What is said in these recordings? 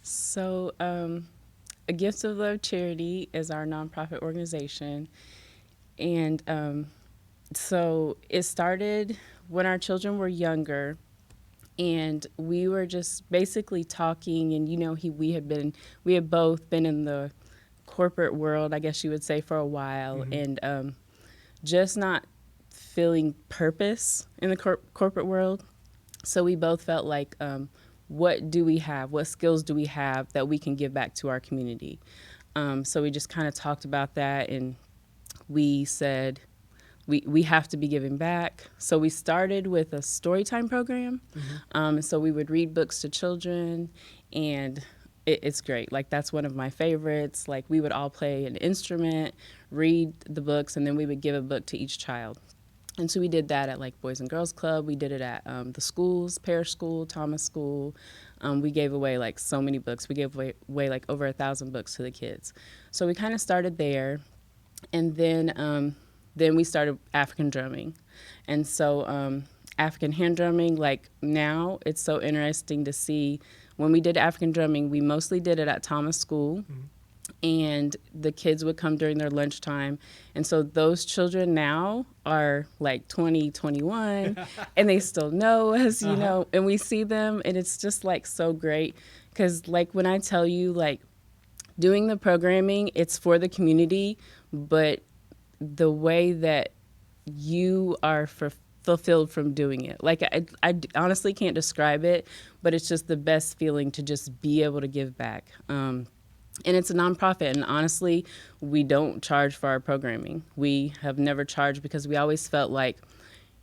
So, A Gift of Love Charity is our nonprofit organization. And so it started when our children were younger. And we were just basically talking, and we had both been in the corporate world, I guess you would say, for a while, Mm-hmm. and just not feeling purpose in the corporate world. So we both felt like, what do we have? What skills do we have that we can give back to our community? So we just kind of talked about that, and we said we have to be giving back. So we started with a story time program. Mm-hmm. So we would read books to children, and it's great. Like, that's one of my favorites. Like, we would all play an instrument, read the books, and then we would give a book to each child. And so we did that at like Boys and Girls Club. We did it at the schools, Parish School, Thomas School. We gave away like so many books. We gave away like over 1,000 books to the kids. So we kind of started there, and then we started African drumming, and so African hand drumming. Like, now, it's so interesting to see. When we did African drumming, we mostly did it at Thomas School. Mm-hmm. And the kids would come during their lunchtime. And so those children now are like 20, 21, and they still know us, and we see them, and it's just like so great. Because, like, when I tell you, like, doing the programming, it's for the community, but the way that you are fulfilled from doing it. Like, I honestly can't describe it, but it's just the best feeling to just be able to give back. And it's a nonprofit, and honestly, we don't charge for our programming. We have never charged because we always felt like,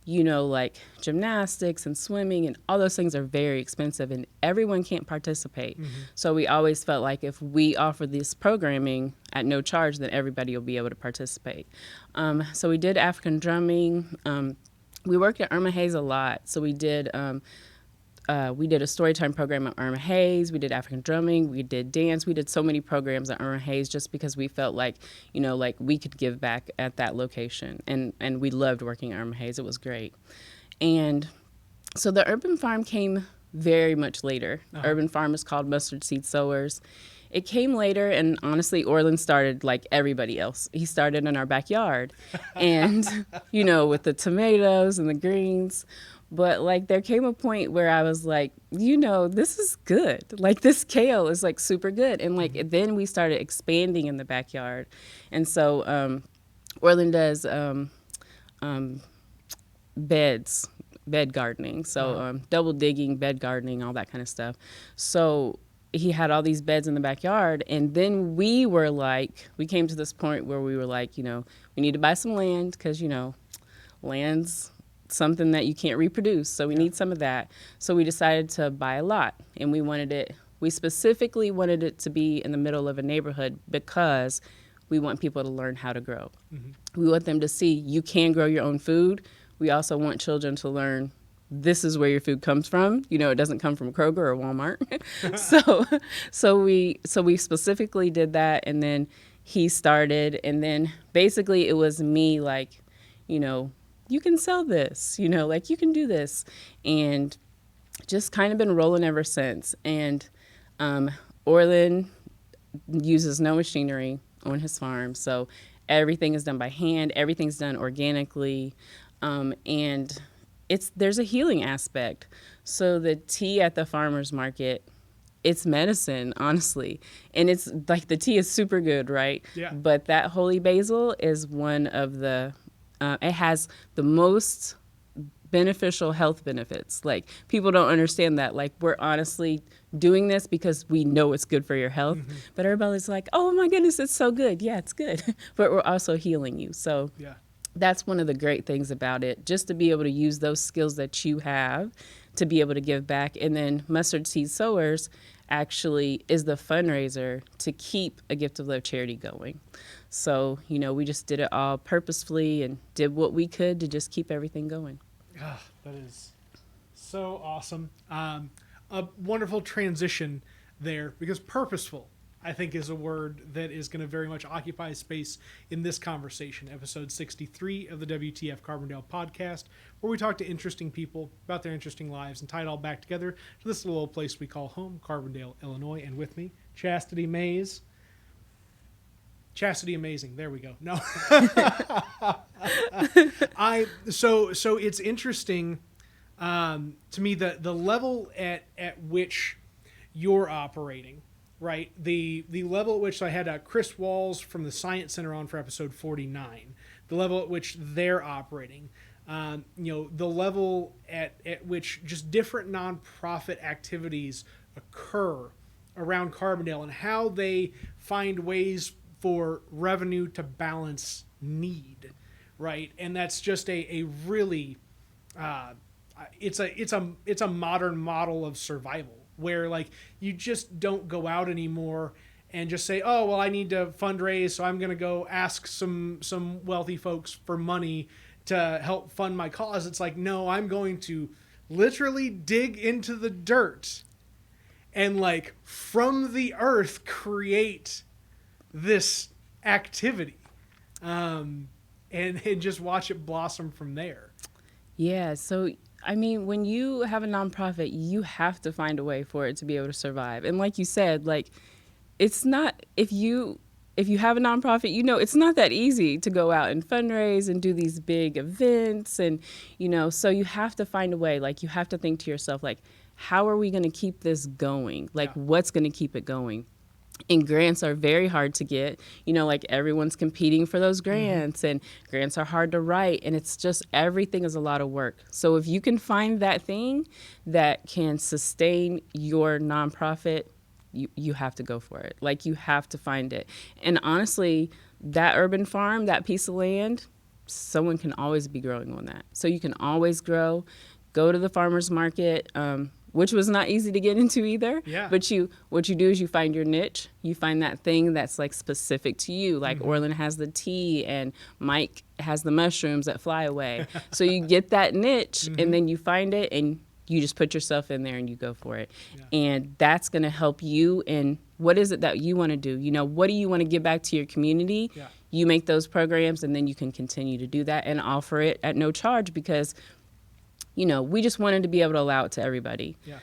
like gymnastics and swimming and all those things are very expensive, and everyone can't participate. Mm-hmm. So we always felt like if we offer this programming at no charge, then everybody will be able to participate. So we did African drumming. We worked at Irma Hayes a lot. So we did a storytime program at Irma Hayes. We did African drumming. We did dance. We did so many programs at Irma Hayes just because we felt like, like we could give back at that location. And we loved working at Irma Hayes. It was great. And so the urban farm came very much later. Urban farm is called Mustard Seed Sowers. It came later, and honestly, Orland started like everybody else. He started in our backyard, and, with the tomatoes and the greens. But, like, there came a point where I was like, this is good. Like, this kale is, like, super good. And, like, then we started expanding in the backyard. And so Orland does bed gardening. So double digging, bed gardening, all that kind of stuff. So he had all these beds in the backyard. And then we came to this point where we were like, we need to buy some land because, land's something that you can't reproduce. So we need some of that. So we decided to buy a lot, and we specifically wanted it to be in the middle of a neighborhood because we want people to learn how to grow. Mm-hmm. We want them to see you can grow your own food. We also want children to learn this is where your food comes from. It doesn't come from Kroger or Walmart. so we specifically did that, and then he started, and then basically it was me like, you can sell this, like you can do this, and just kind of been rolling ever since. And Orland uses no machinery on his farm, so everything is done by hand, everything's done organically, and there's a healing aspect. So the tea at the farmer's market, it's medicine, honestly. And it's like the tea is super good, right? Yeah. But that holy basil is one of it has the most beneficial health benefits. Like, people don't understand that. Like, we're honestly doing this because we know it's good for your health. Mm-hmm. But everybody's like, oh my goodness, it's so good. Yeah, it's good. But we're also healing you. So yeah. That's one of the great things about it, just to be able to use those skills that you have to be able to give back. And then Mustard Seed Sowers actually is the fundraiser to keep A Gift of Love charity going. So, we just did it all purposefully and did what we could to just keep everything going. That is so awesome. A wonderful transition there, because purposeful I think is a word that is going to very much occupy space in this conversation, episode 63 of the WTF Carbondale podcast, where we talk to interesting people about their interesting lives and tie it all back together to this little old place we call home, Carbondale, Illinois. And with me, Chastity Mays. Chastity Amazing. There we go. No. So it's interesting to me the level at which you're operating, right? The level at which I had Chris Walls from the Science Center on for episode 49, the level at which they're operating, the level at which just different nonprofit activities occur around Carbondale and how they find ways for revenue to balance need, right? And that's just a really it's a modern model of survival where like you just don't go out anymore and just say, oh well, I need to fundraise, so I'm going to go ask some wealthy folks for money to help fund my cause. It's like, no, I'm going to literally dig into the dirt and like from the earth create this activity and just watch it blossom from there. Yeah. So, I mean, when you have a nonprofit, you have to find a way for it to be able to survive. And like you said, like, it's not, if you have a nonprofit, it's not that easy to go out and fundraise and do these big events. And, so you have to find a way. Like, you have to think to yourself, like, how are we going to keep this going? Like, what's going to keep it going? And grants are very hard to get, like everyone's competing for those grants and grants are hard to write. And it's just, everything is a lot of work. So if you can find that thing that can sustain your nonprofit, you have to go for it. Like, you have to find it. And honestly, that urban farm, that piece of land, someone can always be growing on that. So you can always grow, go to the farmer's market, which was not easy to get into either. Yeah. But what you do is you find your niche. You find that thing that's like specific to you. Like Orland has the tea and Mike has the mushrooms that fly away. So you get that niche and then you find it and you just put yourself in there and you go for it. Yeah. And that's going to help you in what is it that you want to do? What do you want to give back to your community? Yeah. You make those programs and then you can continue to do that and offer it at no charge because we just wanted to be able to allow it to everybody. Yeah.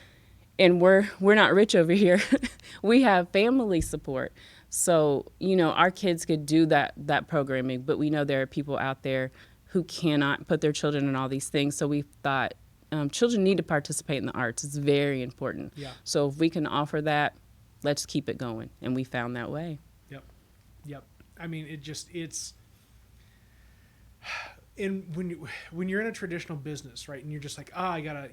And we're not rich over here. We have family support. So, our kids could do that programming, but we know there are people out there who cannot put their children in all these things. So we thought children need to participate in the arts. It's very important. Yeah. So if we can offer that, let's keep it going. And we found that way. Yep. I mean, it's... And when you're in a traditional business, right, and you're just like, I gotta,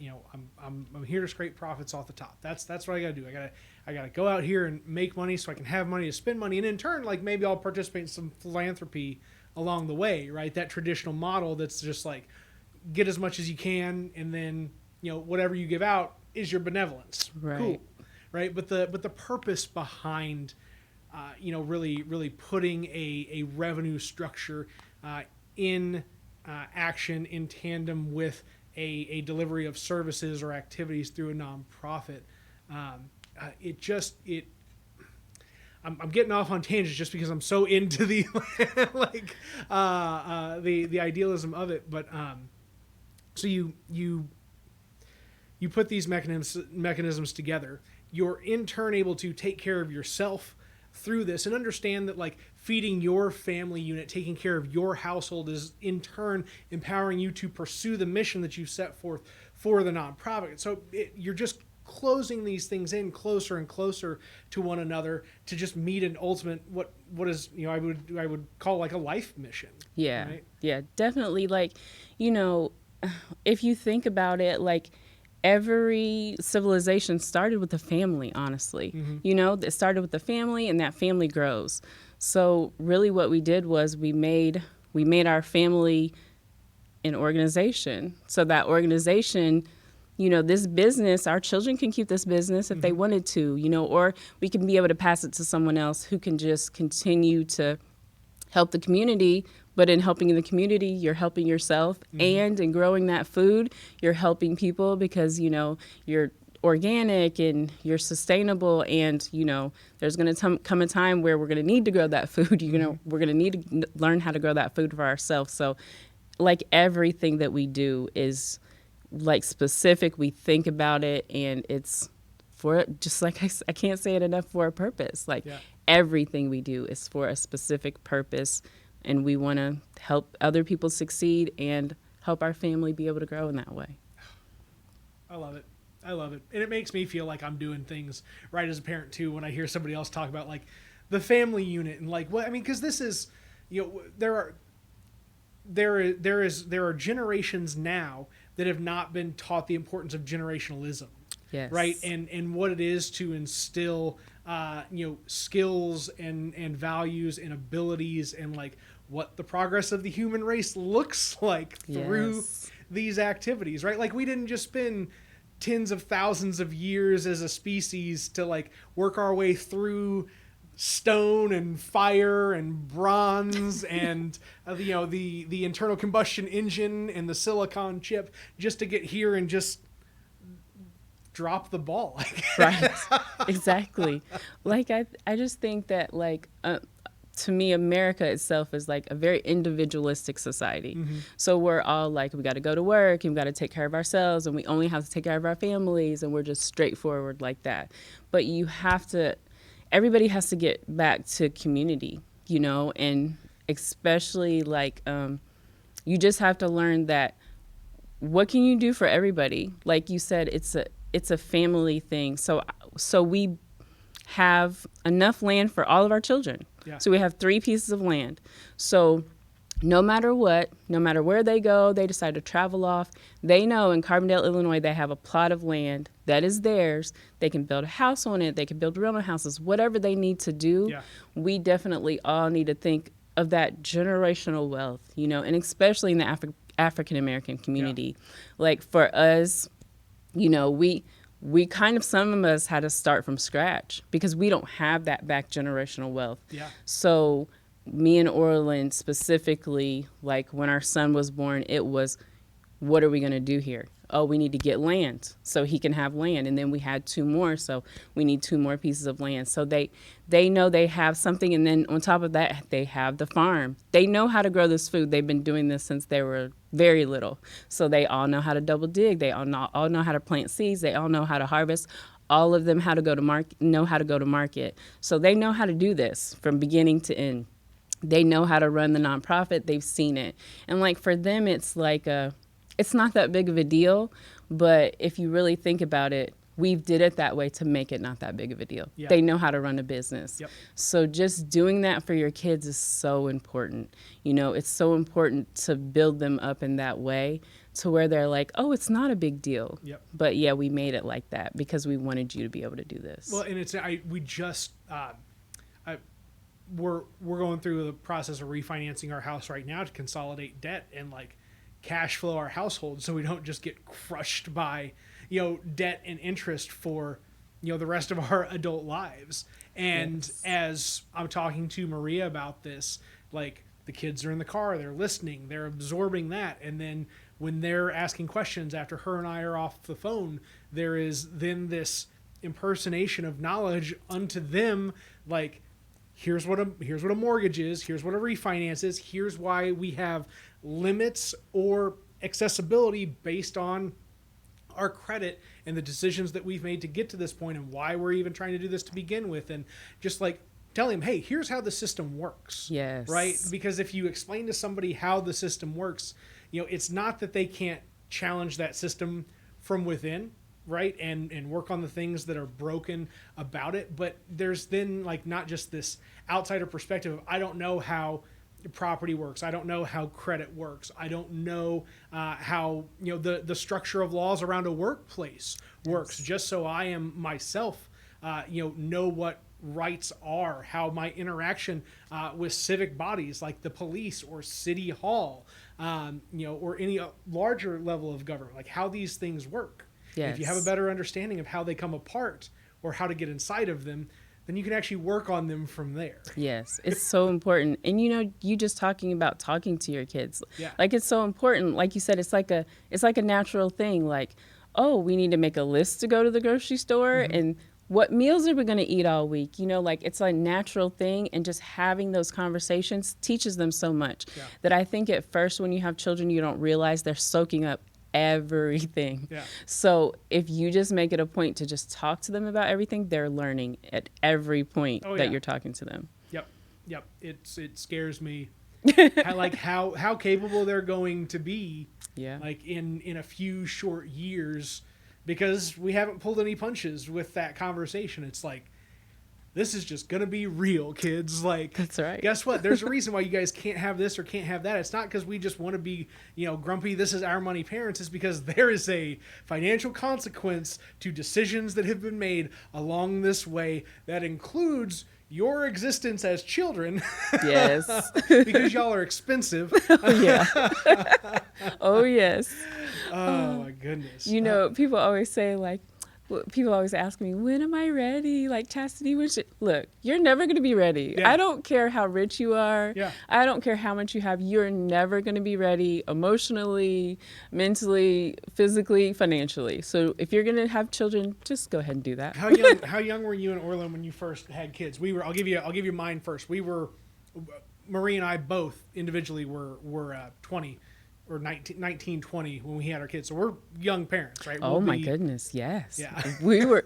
I'm here to scrape profits off the top. That's what I gotta do. I gotta go out here and make money so I can have money to spend money, and in turn, like maybe I'll participate in some philanthropy along the way, right? That traditional model that's just like get as much as you can, and then whatever you give out is your benevolence. Right. Cool, right? But the purpose behind, really putting a revenue structure in action in tandem with a delivery of services or activities through a nonprofit. I'm getting off on tangents just because I'm so into the the idealism of it. But so you put these mechanisms together. You're in turn able to take care of yourself through this and understand that like feeding your family unit, taking care of your household is in turn empowering you to pursue the mission that you've set forth for the nonprofit. So you're just closing these things in closer and closer to one another to just meet an ultimate what is I would call like a life mission. Yeah. Right? Yeah, definitely. Like, if you think about it, like every civilization started with the family, honestly. It started with the family and that family grows. So really what we did was we made our family an organization. So that organization, this business, our children can keep this business if they wanted to, or we can be able to pass it to someone else who can just continue to help the community. But in helping the community, you're helping yourself, and in growing that food, you're helping people because, you're organic and you're sustainable, and there's going to come a time where we're going to need to grow that food. We're going to need to learn how to grow that food for ourselves. So like everything that we do is like specific. We think about it, and it's for, just like I can't say it enough, for a purpose. Like everything we do is for a specific purpose, and we want to help other people succeed and help our family be able to grow in that way. I love it. I love it. And it makes me feel like I'm doing things right as a parent too when I hear somebody else talk about like the family unit and like what I mean, because this is, there are generations now that have not been taught the importance of generationalism. Yes. Right. And what it is to instill skills and values and abilities and like what the progress of the human race looks like through these activities, right? Like we didn't just spend tens of thousands of years as a species to like work our way through stone and fire and bronze and the internal combustion engine and the silicon chip just to get here and just drop the ball. Right. Exactly. Like I just think that like to me, America itself is like a very individualistic society. Mm-hmm. So we're all like, we got to go to work and we got to take care of ourselves, and we only have to take care of our families, and we're just straightforward like that. But everybody has to get back to community, and especially like you just have to learn that what can you do for everybody? Like you said, it's a family thing. So we have enough land for all of our children. Yeah. So we have 3 pieces of land. So no matter what, no matter where they go, they decide to travel off, they know in Carbondale, Illinois, they have a plot of land that is theirs. They can build a house on it. They can build rental houses, whatever they need to do. Yeah. We definitely all need to think of that generational wealth, and especially in the African-American community. Yeah. Like for us, we kind of, some of us had to start from scratch because we don't have that back generational wealth. Yeah. So me and Orland specifically, like when our son was born, it was, what are we going to do here? Oh, we need to get land so he can have land. And then we had 2 more, so we need 2 more pieces of land. So they know they have something, and then on top of that, they have the farm. They know how to grow this food. They've been doing this since they were very little. So they all know how to double dig. They all know how to plant seeds. They all know how to harvest. All of them know how to go to market. So they know how to do this from beginning to end. They know how to run the nonprofit. They've seen it. And like for them, it's like it's not that big of a deal, but if you really think about it, we did it that way to make it not that big of a deal. Yeah. They know how to run a business. Yep. So just doing that for your kids is so important. It's so important to build them up in that way to where they're like, oh, it's not a big deal. Yep. But yeah, we made it like that because we wanted you to be able to do this. Well, and we're going through the process of refinancing our house right now to consolidate debt and like cash flow our household so we don't just get crushed by debt and interest for the rest of our adult lives. And as I'm talking to Maria about this, like the kids are in the car, they're listening, they're absorbing that, and then when they're asking questions after her and I are off the phone, there is then this impersonation of knowledge unto them, like here's what a mortgage is, here's what a refinance is, here's why we have limits or accessibility based on our credit and the decisions that we've made to get to this point and why we're even trying to do this to begin with. And just like tell him, hey, here's how the system works. Yes. Right? Because if you explain to somebody how the system works, it's not that they can't challenge that system from within, right? And work on the things that are broken about it. But there's then like not just this outsider perspective of, I don't know how property works. I don't know how credit works. I don't know how the structure of laws around a workplace works. Just so I am myself, know what rights are, how my interaction with civic bodies like the police or city hall, or any larger level of government, like how these things work. Yes. If you have a better understanding of how they come apart or how to get inside of them, then you can actually work on them from there. Yes, it's so important. And you just talking about talking to your kids. Yeah. Like it's so important. Like you said, it's like a natural thing. Like, oh, we need to make a list to go to the grocery store and what meals are we going to eat all week? You know, like it's a natural thing, and just having those conversations teaches them so much Yeah. that I think at first when you have children, you don't realize they're soaking up everything. Yeah. So if you just make it a point to just talk to them about everything, they're learning at every point that you're talking to them. Yep. Yep. It scares me. how capable they're going to be. Yeah. Like in a few short years, because we haven't pulled any punches with that conversation. It's like, this is just going to be real, kids. Like, that's right. Guess what? There's a reason why you guys can't have this or can't have that. It's not because we just want to be, grumpy, this is our money parents. It's because there is a financial consequence to decisions that have been made along this way that includes your existence as children. Yes. Because y'all are expensive. Yeah. Oh, yes. Oh, my goodness. People always say, like, people always ask me, when am I ready? Like, Chastity, look, you're never going to be ready. Yeah. I don't care how rich you are. Yeah. I don't care how much you have. You're never going to be ready emotionally, mentally, physically, financially. So if you're going to have children, just go ahead and do that. How young were you and Orlin when you first had kids? I'll give you mine first. Marie and I both individually were 20 or 19, 20 when we had our kids. So we're young parents, right? Oh my goodness, yes. Yeah. we were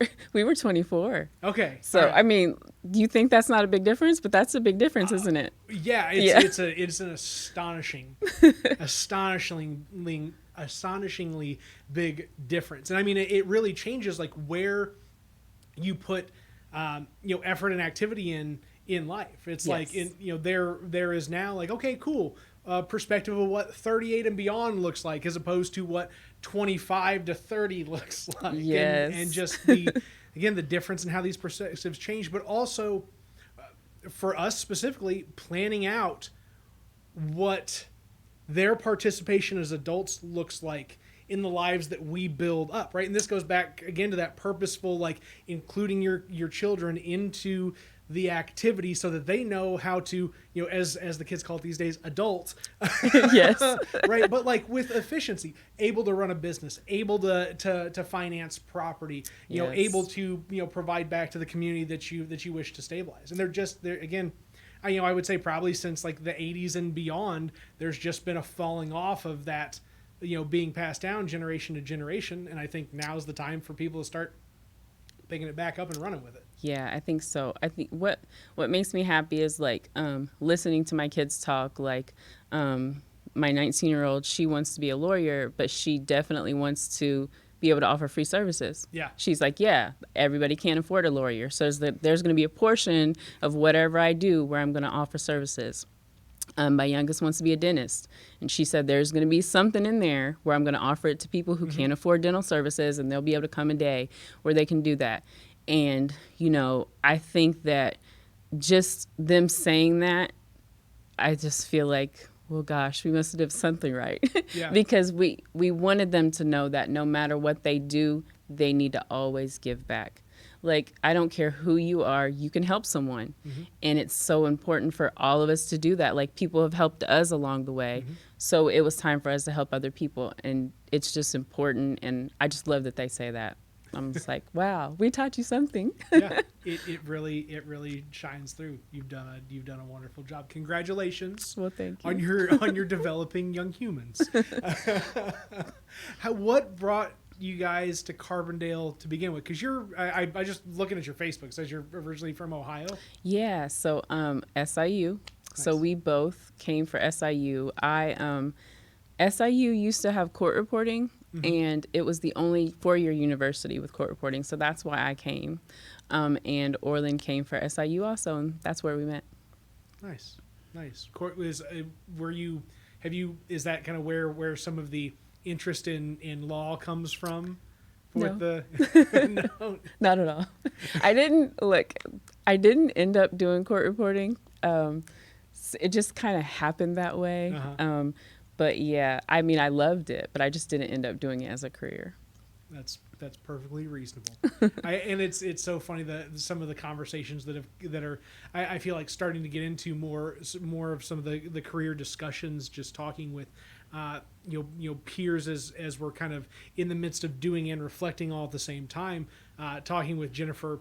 24. Okay. So right. I mean, do you think that's not a big difference? But that's a big difference, isn't it? Yeah, it's an astonishingly big difference. And I mean, it really changes like where you put effort and activity in life. It's like there is now like, okay, cool. Perspective of what 38 and beyond looks like as opposed to what 25 to 30 looks like. Yes. And just the difference in how these perspectives change, but also for us specifically planning out what their participation as adults looks like in the lives that we build up, right? And this goes back again to that purposeful, like including your children into the activity so that they know how to, as the kids call it these days, adult. Yes. Right. But like with efficiency, able to run a business, able to finance property, Yes. able to, provide back to the community that you wish to stabilize. And they're again, I would say probably since like the 80s and beyond, there's just been a falling off of that, being passed down generation to generation. And I think now's the time for people to start picking it back up and running with it. Yeah, I think so. I think what makes me happy is like listening to my kids talk. Like my 19-year-old, she wants to be a lawyer, but she definitely wants to be able to offer free services. Yeah. She's like, yeah, everybody can't afford a lawyer. So there's going to be a portion of whatever I do where I'm going to offer services. My youngest wants to be a dentist. And she said there's going to be something in there where I'm going to offer it to people who can't afford dental services, and they'll be able to come a day where they can do that. And, I think that just them saying that, I just feel like, well, gosh, we must have done something right. Yeah. Because we wanted them to know that no matter what they do, they need to always give back. Like, I don't care who you are, you can help someone. Mm-hmm. And it's so important for all of us to do that. Like, people have helped us along the way. Mm-hmm. So it was time for us to help other people. And it's just important. And I just love that they say that. I'm just like, wow, we taught you something. Yeah, it really shines through. You've done a wonderful job. Congratulations. Well, thank you. On your developing young humans. What brought you guys to Carbondale to begin with? Because I just looking at your Facebook, it says you're originally from Ohio. Yeah, so SIU. Nice. So we both came for SIU. SIU used to have court reporting. Mm-hmm. And it was the only four-year university with court reporting, so that's why I came. And Orlin came for SIU also, and that's where we met. Nice. Court was. Is that kind of where some of the interest in law comes from? No. No, not at all. I didn't end up doing court reporting. It just kind of happened that way. Uh-huh. But yeah, I mean, I loved it, but I just didn't end up doing it as a career. That's perfectly reasonable. And it's so funny that some of the conversations that are I feel like starting to get into more of some of the career discussions, just talking with peers as we're kind of in the midst of doing and reflecting all at the same time. Talking with Jennifer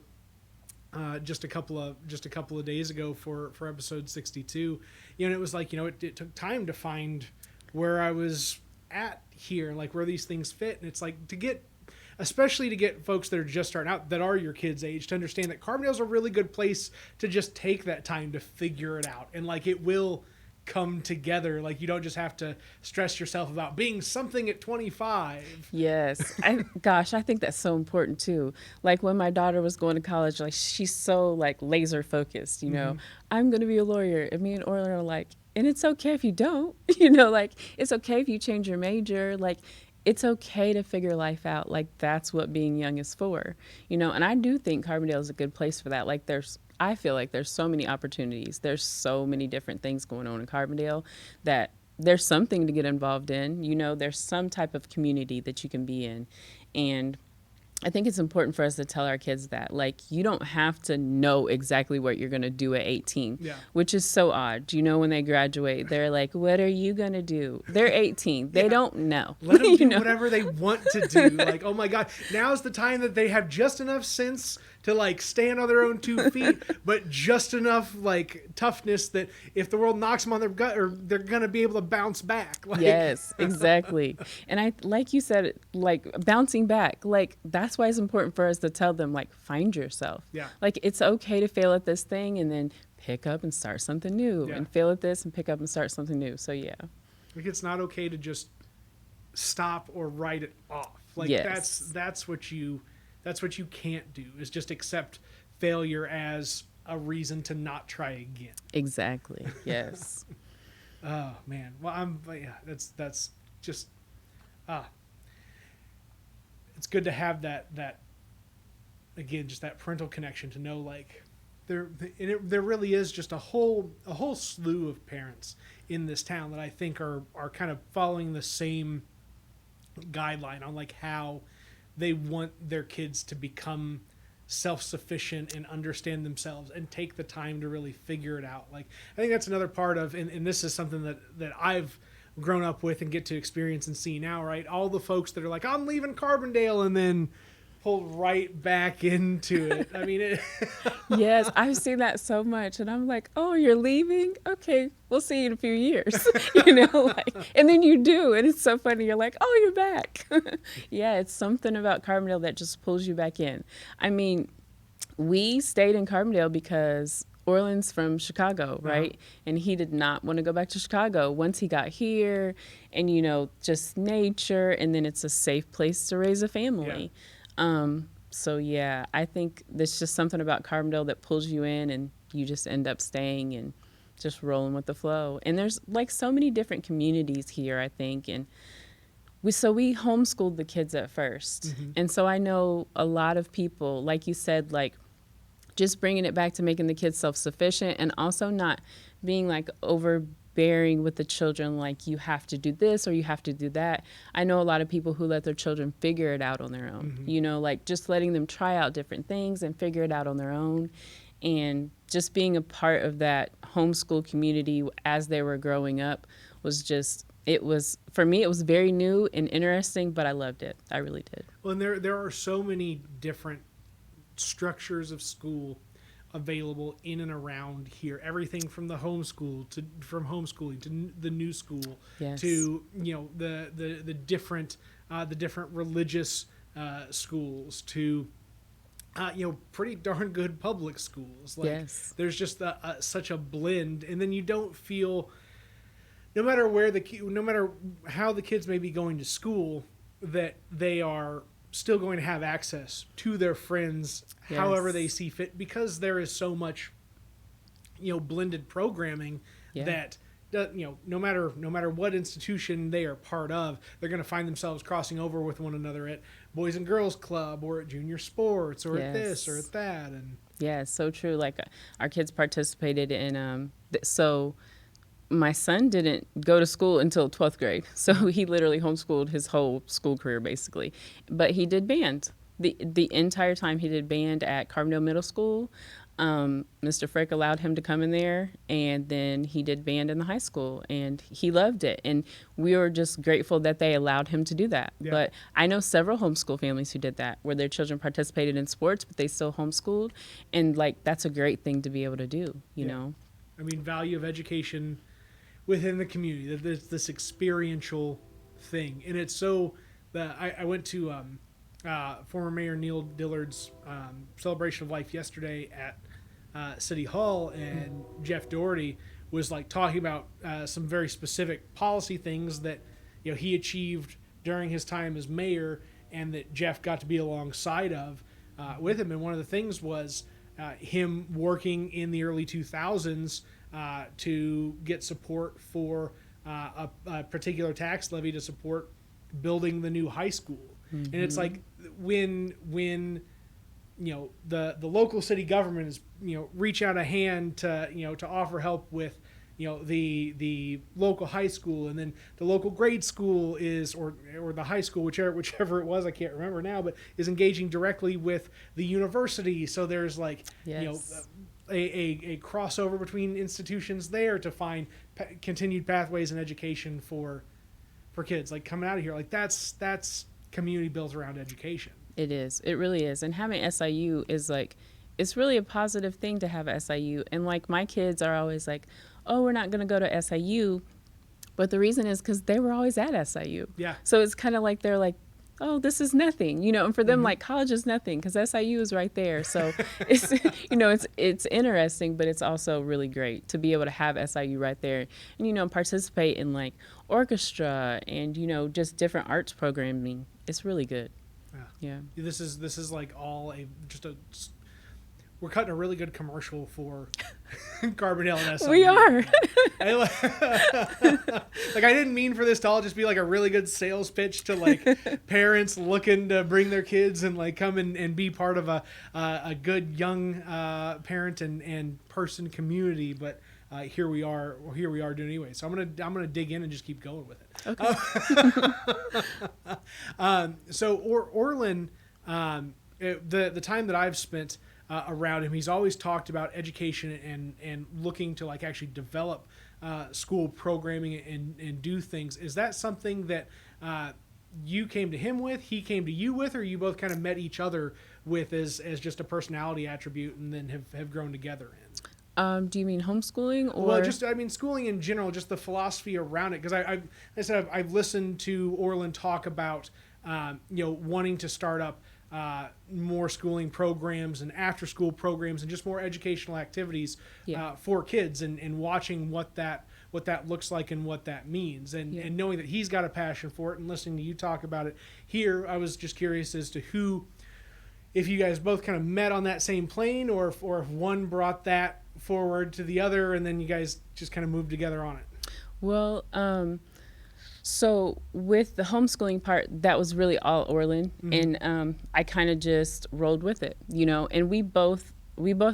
just a couple of days ago for episode 62, and it was like, it took time to find where I was at here, like where these things fit, and it's like especially to get folks that are just starting out, that are your kids' age, to understand that Carbondale's a really good place to just take that time to figure it out, and like it will come together. Like you don't just have to stress yourself about being something at 25. Yes. I think that's so important too. Like when my daughter was going to college, like she's so like laser focused, I'm going to be a lawyer. And me and Orlin are like, and it's okay if you don't, like it's okay if you change your major. Like it's okay to figure life out. Like that's what being young is for, and I do think Carbondale is a good place for that. Like I feel like there's so many opportunities. There's so many different things going on in Carbondale that there's something to get involved in. There's some type of community that you can be in. And I think it's important for us to tell our kids that, like, you don't have to know exactly what you're going to do at 18, which is so odd. When they graduate, they're like, what are you going to do? They're 18. They don't know. Let them do whatever they want to do. Like, oh my God, now's the time that they have just enough sense to like stand on their own 2 feet, but just enough like toughness that if the world knocks them on their gut, or they're going to be able to bounce back. Like. Yes, exactly. And I, like you said, like bouncing back, like that's why it's important for us to tell them, like, find yourself. Yeah. Like it's okay to fail at this thing and then pick up and start something new, and fail at this and pick up and start something new. So yeah. Like it's not okay to just stop or write it off. Like that's what you can't do, is just accept failure as a reason to not try again. Exactly. Yes. Oh man. Well, that's just it's good to have that again, just that parental connection, to know like there really is just a whole slew of parents in this town that I think are kind of following the same guideline on like how they want their kids to become self-sufficient and understand themselves and take the time to really figure it out. Like I think that's another part of, and this is something that I've grown up with and get to experience and see now, right? All the folks that are like, I'm leaving Carbondale, and then pull right back into it. I mean, yes, I've seen that so much, and I'm like, oh, you're leaving? Okay, we'll see you in a few years, and then you do, and it's so funny. You're like, oh, you're back. Yeah, it's something about Carbondale that just pulls you back in. I mean, we stayed in Carbondale because Orlin's from Chicago, right? And he did not want to go back to Chicago once he got here, and just nature, and then it's a safe place to raise a family. So yeah, I think there's just something about Carbondale that pulls you in, and you just end up staying and just rolling with the flow. And there's like so many different communities here, I think. And we homeschooled the kids at first. Mm-hmm. And so I know a lot of people, like you said, like just bringing it back to making the kids self-sufficient, and also not being like overbearing with the children, like you have to do this or you have to do that. I know a lot of people who let their children figure it out on their own, like just letting them try out different things and figure it out on their own. And just being a part of that homeschool community as they were growing up was just, for me, it was very new and interesting, but I loved it. I really did. Well, and there are so many different structures of school available in and around here. Everything from the homeschooling to the new school, to the different religious schools, to pretty darn good public schools. Like there's just such a blend, and then you don't feel, no matter how the kids may be going to school, that they are still going to have access to their friends however they see fit, because there is so much blended programming that no matter what institution they are part of, they're going to find themselves crossing over with one another at Boys and Girls Club, or at junior sports, or at this or at that. And yeah, it's so true. Like our kids participated in so my son didn't go to school until 12th grade. So he literally homeschooled his whole school career, basically. But he did band. The entire time he did band at Carbondale Middle School. Mr. Frick allowed him to come in there, and then he did band in the high school, and he loved it. And we were just grateful that they allowed him to do that. Yeah. But I know several homeschool families who did that, where their children participated in sports, but they still homeschooled. And like, that's a great thing to be able to do, you know? I mean, value of education within the community, that there's this experiential thing. And it's so that I went to former Mayor Neil Dillard's celebration of life yesterday at City Hall, and Jeff Doherty was like talking about some very specific policy things that he achieved during his time as mayor, and that Jeff got to be alongside of with him. And one of the things was him working in the early 2000s to get support for a particular tax levy to support building the new high school. Mm-hmm. And it's like when the local city government is reach out a hand to offer help with the local high school, and then the local grade school is or the high school, whichever it was, I can't remember now, but is engaging directly with the university. So there's like a crossover between institutions there to find continued pathways in education for kids. Like coming out of here, like that's community built around education. It is. It really is. And having SIU is like, it's really a positive thing to have SIU. And like my kids are always like, oh, we're not going to go to SIU. But the reason is because they were always at SIU. Yeah. So it's kind of like they're like, oh, this is nothing, and for them, like college is nothing because SIU is right there. So it's, it's interesting, but it's also really great to be able to have SIU right there and, participate in like orchestra and, just different arts programming. It's really good. Yeah. This is like all we're cutting a really good commercial for Carbondale and SIU. We are. I didn't mean for this to all just be like a really good sales pitch to like parents looking to bring their kids and like come and be part of a good young parent and person community. But here we are doing it anyway. So I'm gonna dig in and just keep going with it. Okay. So Orlin, the time that I've spent around him, he's always talked about education and looking to like actually develop school programming and do things. Is that something that you came to him with, he came to you with, or you both kind of met each other with as just a personality attribute and then have grown together in? Do you mean homeschooling or? Well, schooling in general, just the philosophy around it. Because I've listened to Orlin talk about wanting to start up more schooling programs and after school programs and just more educational activities for kids and watching what that looks like and what that means and knowing that he's got a passion for it and listening to you talk about it here. I was just curious as to if you guys both kind of met on that same plane or if one brought that forward to the other and then you guys just kind of moved together on it. Well, so with the homeschooling part, that was really all Orlin, and I kind of just rolled with it, and we both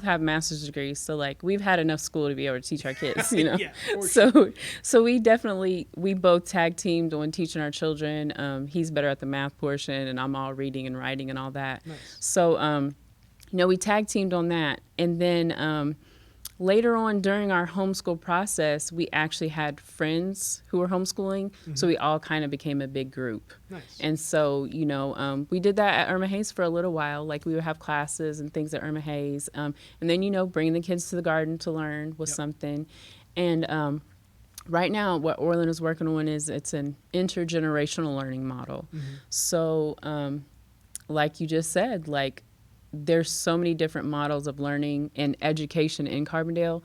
have master's degrees, so like we've had enough school to be able to teach our kids, Yeah, so we both tag teamed on teaching our children. He's better at the math portion and I'm all reading and writing and all that. Nice. So we tag teamed on that, and then later on during our homeschool process, we actually had friends who were homeschooling, so we all kind of became a big group. Nice. And so, we did that at Irma Hayes for a little while. Like we would have classes and things at Irma Hayes, and then bringing the kids to the garden to learn was something. And right now, what Orlin is working on is it's an intergenerational learning model. So, like you just said, like, there's so many different models of learning and education in Carbondale.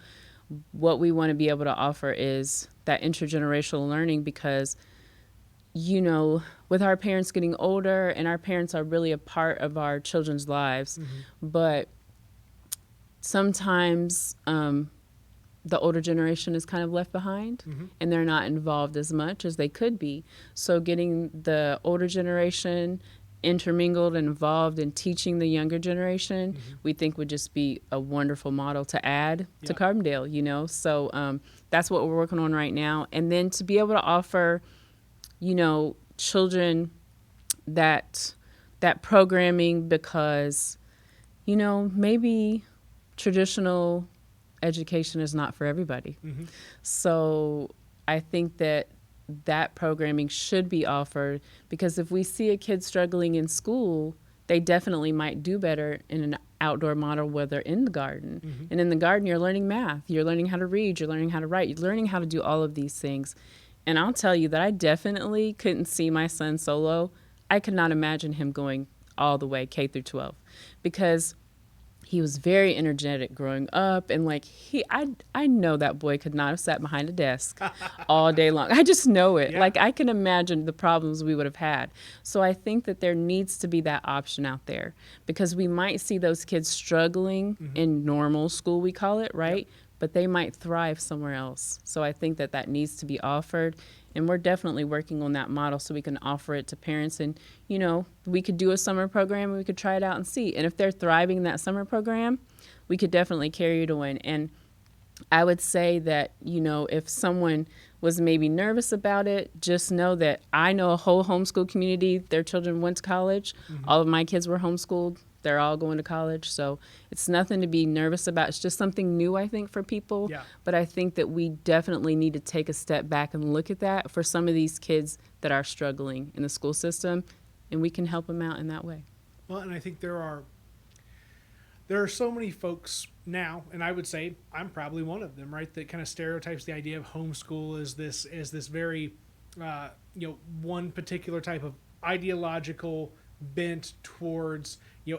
What we want to be able to offer is that intergenerational learning because, with our parents getting older and our parents are really a part of our children's lives, but sometimes the older generation is kind of left behind and they're not involved as much as they could be. So getting the older generation intermingled and involved in teaching the younger generation, we think would just be a wonderful model to add to Carbondale, So that's what we're working on right now. And then to be able to offer, children that programming because, maybe traditional education is not for everybody. Mm-hmm. So I think that that programming should be offered, because if we see a kid struggling in school, they definitely might do better in an outdoor model where they're in the garden. Mm-hmm. And in the garden, you're learning math, you're learning how to read, you're learning how to write, you're learning how to do all of these things. And I'll tell you that I definitely couldn't see my son solo. I could not imagine him going all the way K through 12, because he was very energetic growing up, and like I know that boy could not have sat behind a desk all day long. I just know it. Yeah. Like, I can imagine the problems we would have had. So I think that there needs to be that option out there, because we might see those kids struggling in normal school, we call it, right? Yep. But they might thrive somewhere else. So I think that that needs to be offered. And we're definitely working on that model so we can offer it to parents. And, you know, we could do a summer program and we could try it out and see. And if they're thriving in that summer program, we could definitely carry it on. And I would say that, you know, if someone was maybe nervous about it, just know that I know a whole homeschool community. Their children went to college. All of my kids were homeschooled. They're all going to college. So it's nothing to be nervous about. It's just something new, I think, for people. Yeah. But I think that we definitely need to take a step back and look at that for some of these kids that are struggling in the school system, and we can help them out in that way. Well, and I think there are so many folks now, and I would say I'm probably one of them, right, that kind of stereotypes the idea of homeschool as this very one particular type of ideological bent towards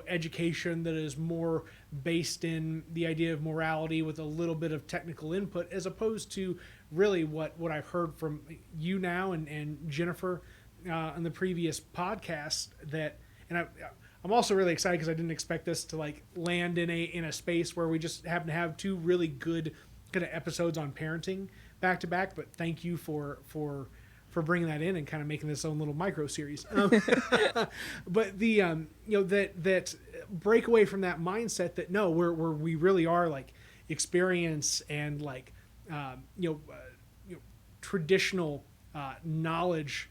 education that is more based in the idea of morality with a little bit of technical input, as opposed to really what I've heard from you now and Jennifer on the previous podcast. I'm also really excited because I didn't expect this to like land in a space where we just happen to have two really good kind of episodes on parenting back to back. But thank you for bringing that in and kind of making this own little micro series. But the that break away from that mindset that no, we really are like experience and like traditional knowledge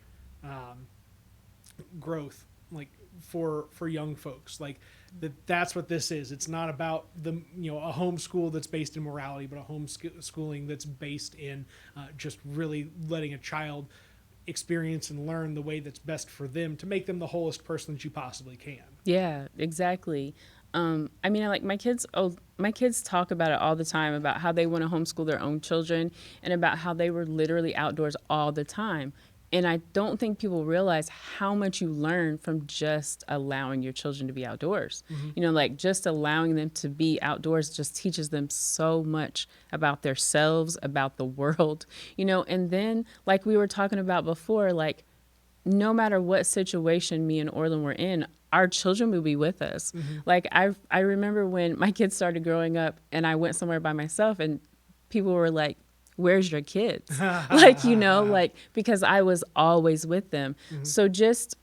growth, like for young folks, like that's what this is. It's not about a homeschool that's based in morality, but a homeschooling that's based in just really letting a child experience and learn the way that's best for them to make them the wholest person that you possibly can. Yeah, exactly. I mean, like my kids talk about it all the time, about how they want to homeschool their own children and about how they were literally outdoors all the time. And I don't think people realize how much you learn from just allowing your children to be outdoors. Like just allowing them to be outdoors just teaches them so much about themselves, about the world, and then like we were talking about before, like no matter what situation me and Orlin were in, our children would be with us. Like I remember when my kids started growing up and I went somewhere by myself and people were like, where's your kids? like, because I was always with them. So just,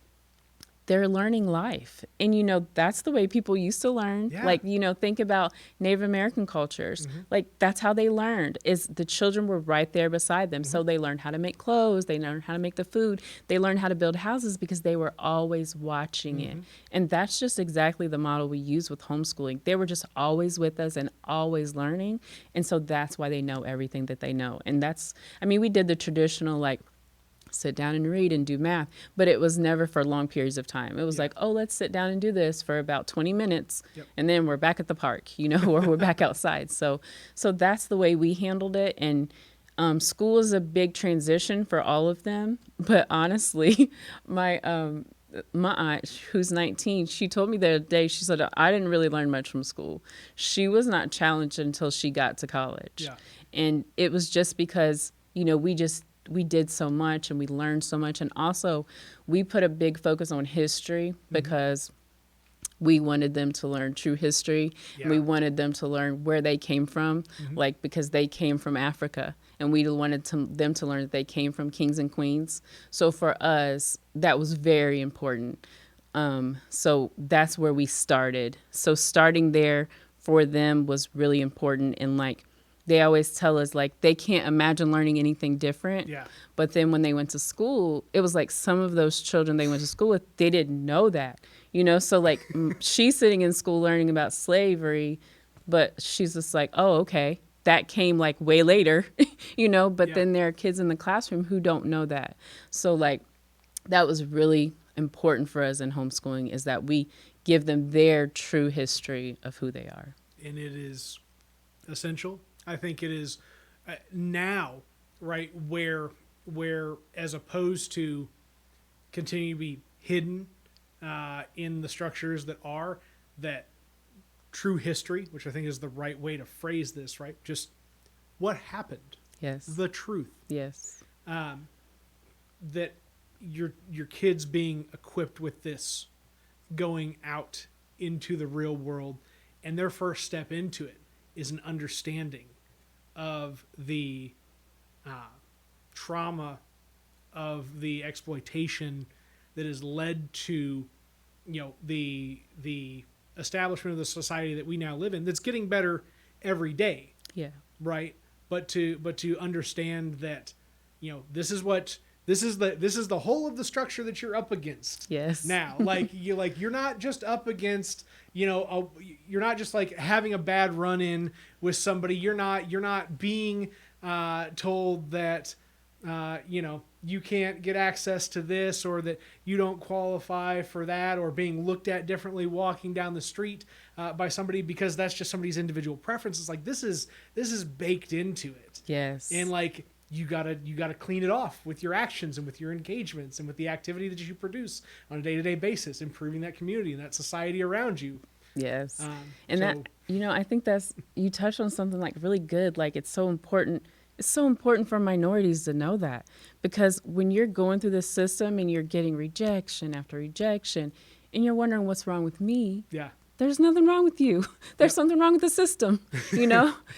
they're learning life. And, that's the way people used to learn. Yeah. Like, think about Native American cultures. Like, that's how they learned, is the children were right there beside them. So they learned how to make clothes. They learned how to make the food. They learned how to build houses because they were always watching it. And that's just exactly the model we use with homeschooling. They were just always with us and always learning. And so that's why they know everything that they know. And we did the traditional, like, sit down and read and do math, but it was never for long periods of time. It was like, oh, let's sit down and do this for about 20 minutes. And then we're back at the park, or we're back outside. So that's the way we handled it. And school is a big transition for all of them. But honestly, my aunt, who's 19, she told me the other day, she said, I didn't really learn much from school. She was not challenged until she got to college. Yeah. And it was just because, we did so much and we learned so much. And also we put a big focus on history because we wanted them to learn true history. Yeah. And we wanted them to learn where they came from, like, because they came from Africa, and we wanted them to learn that they came from kings and queens. So for us, that was very important. So that's where we started. So starting there for them was really important. And like, they always tell us, like, they can't imagine learning anything different. Yeah. But then when they went to school, it was like some of those children they went to school with, they didn't know that, So like she's sitting in school learning about slavery, But she's just like, oh, okay. That came like way later, but Yeah. then there are kids in the classroom who don't know that. So like that was really important for us in homeschooling, is that we give them their true history of who they are. And it is essential. I think it is now, right, where as opposed to continue to be hidden in the structures that true history, which I think is the right way to phrase this, right? Just what happened, Yes. the truth. Yes. That your kids being equipped with this, going out into the real world, and their first step into it is an understanding of the trauma of the exploitation that has led to the establishment of the society that we now live in, that's getting better every day. Yeah. Right. But to understand that this is the whole of the structure that you're up against. Yes. Now, you're not just up against, you're not just like having a bad run in with somebody. You're not being told that you can't get access to this, or that you don't qualify for that, or being looked at differently walking down the street by somebody because that's just somebody's individual preferences. Like this is baked into it. Yes. And like you gotta clean it off with your actions and with your engagements and with the activity that you produce on a day-to-day basis, improving that community and that society around you. Yes. So- That, I think you touched on something like really good. Like it's so important. It's so important for minorities to know that, because when you're going through the system and you're getting rejection after rejection and you're wondering what's wrong with me. Yeah. There's nothing wrong with you. There's something wrong with the system,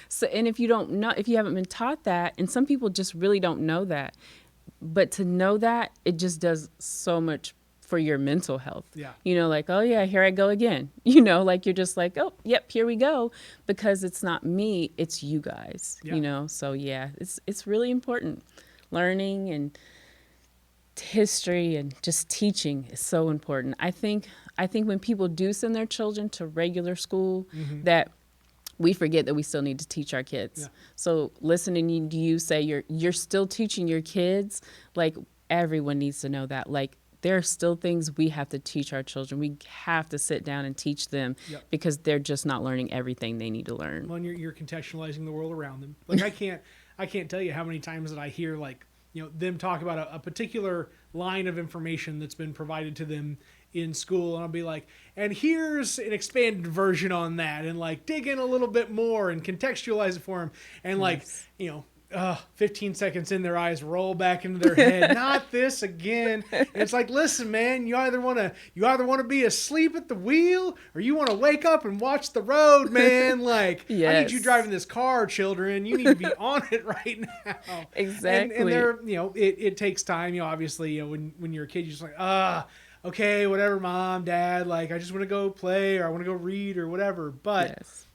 So, and if you haven't been taught that, and some people just really don't know that, but to know that, it just does so much for your mental health. Yeah. Like, oh yeah, here I go again. Like you're just like, oh, yep, here we go, because it's not me, it's you guys. Yeah. So yeah, it's really important. Learning and history and just teaching is so important. I think when people do send their children to regular school, Mm-hmm. that we forget that we still need to teach our kids. Yeah. So listening to you say you're still teaching your kids, like everyone needs to know that. Like there are still things we have to teach our children. We have to sit down and teach them. Yep. Because they're just not learning everything they need to learn. Well, and you're contextualizing the world around them. Like I can't tell you how many times that I hear them talk about a particular line of information that's been provided to them in school, and I'll be like, and here's an expanded version on that, and like dig in a little bit more and contextualize it for them, and Yes. 15 seconds in, their eyes roll back into their head. Not this again. And it's like, listen, man, you either want to be asleep at the wheel, or you want to wake up and watch the road, man. Like, I need you Yes. driving this car, children. You need to be on it right now. Exactly. And there, it takes time. Obviously, when you're a kid, you're just like, okay, whatever, mom, dad. Like, I just want to go play, or I want to go read, or whatever. But Yes.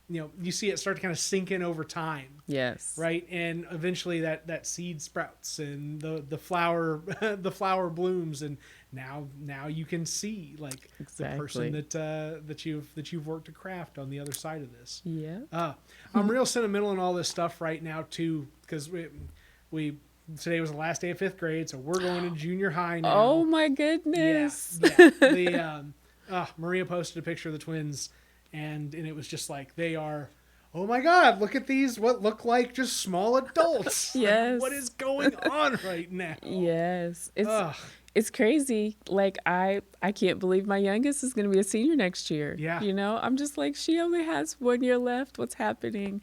you see it start to kind of sink in over time. Yes. Right, and eventually that seed sprouts, and the flower the flower blooms, and now you can see like Exactly. the person that you've worked to craft on the other side of this. Yeah. I'm real sentimental in all this stuff right now too, because we today was the last day of 5th grade, so we're going to junior high now. Oh my goodness. Yeah. Maria posted a picture of the twins, and it was just like, they are, oh my God, look at these, what look like just small adults. Yes. Like, what is going on right now? Yes. Ugh. It's crazy. Like I can't believe my youngest is going to be a senior next year. Yeah. I'm just like, she only has 1 year left. What's happening?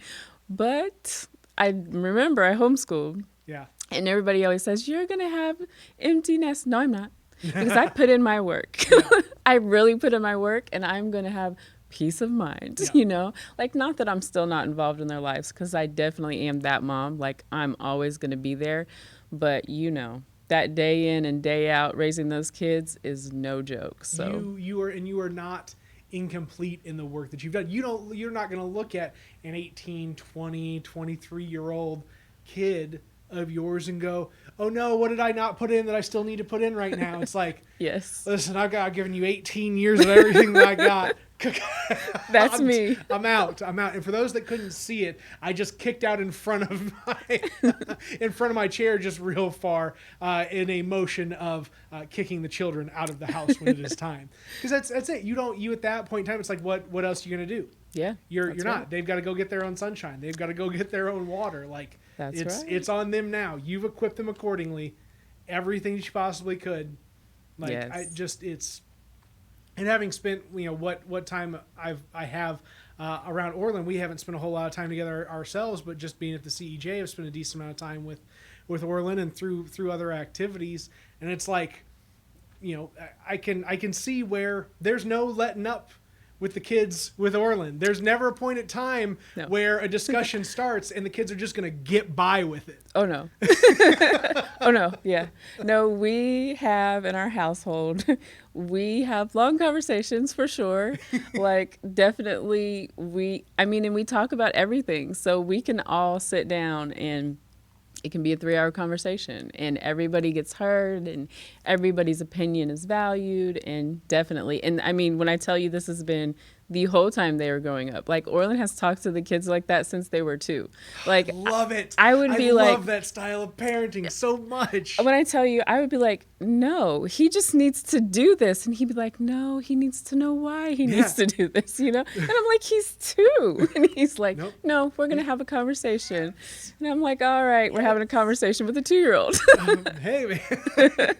But I remember I homeschooled, Yeah. and everybody always says, you're going to have empty nest. No, I'm not. Because I put in my work. I really put in my work, and I'm going to have peace of mind, Yeah. Like, not that I'm still not involved in their lives, because I definitely am that mom. Like, I'm always going to be there. But, that day in and day out raising those kids is no joke. So You are not incomplete in the work that you've done. You're not going to look at an 18, 20, 23-year-old kid of yours and go, oh no, what did I not put in that I still need to put in right now? It's like, Yes. listen, I've given you 18 years of everything that I got. That's me. I'm out. And for those that couldn't see it, I just kicked out in front of my chair just real far in a motion of kicking the children out of the house when it is time. Because that's it. You at that point in time, it's like, what else are you gonna do? Yeah. You're not. Right. They've got to go get their own sunshine. They've got to go get their own water. Like it's on them now. You've equipped them accordingly. Everything that you possibly could. Like Yes. And having spent what time I have around Orland, we haven't spent a whole lot of time together ourselves, but just being at the CEJ, I've spent a decent amount of time with Orland and through other activities, and it's like, I can see where there's no letting up with the kids with Orland. There's never a point in time where a discussion starts and the kids are just going to get by with it. Oh, no. Oh, no. Yeah. No, we have in our household, we have long conversations for sure. Like, definitely and we talk about everything. So we can all sit down and it can be a 3-hour conversation and everybody gets heard and everybody's opinion is valued and definitely. And I mean, when I tell you this has been the whole time they were growing up, like Orland has talked to the kids like that since they were 2. Like, love it. I love that style of parenting so much. When I tell you, I would be like, no, he just needs to do this. And he'd be like, no, he needs to know why he needs to do this, And I'm like, he's 2. And he's like, nope. No, we're going to have a conversation. And I'm like, all right, we're having a conversation with a 2-year-old. Hey, man.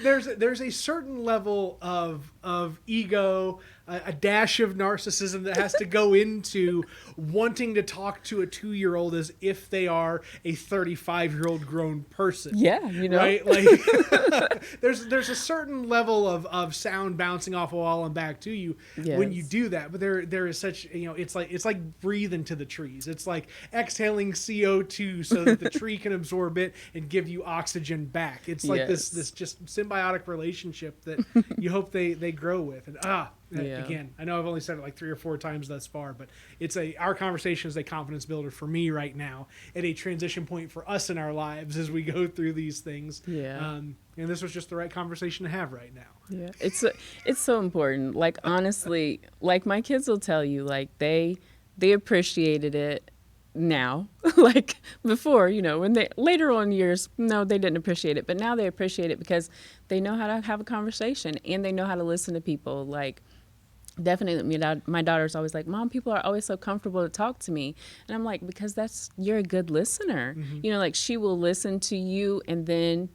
There's a certain level of ego, a dash of narcissism that has to go into wanting to talk to a 2-year-old as if they are a 35-year-old grown person. Yeah, right. Like there's a certain level of sound bouncing off a wall and back to you when you do that. But there is such it's like breathing to the trees. It's like exhaling CO2 so that the tree can absorb it and give you oxygen back. It's like this just symbiotic relationship that you hope they grow with. And again, I know I've only said it like 3 or 4 times thus far, but our conversation is a confidence builder for me right now at a transition point for us in our lives as we go through these things. Yeah. And this was just the right conversation to have right now. Yeah. It's so important. Like, honestly, like my kids will tell you, like they appreciated it now. Like before, when they later on years, no, they didn't appreciate it, but now they appreciate it because they know how to have a conversation and they know how to listen to people. Like, definitely, my daughter's always like, Mom, people are always so comfortable to talk to me. And I'm like, because you're a good listener. Mm-hmm. Like she will listen to you and then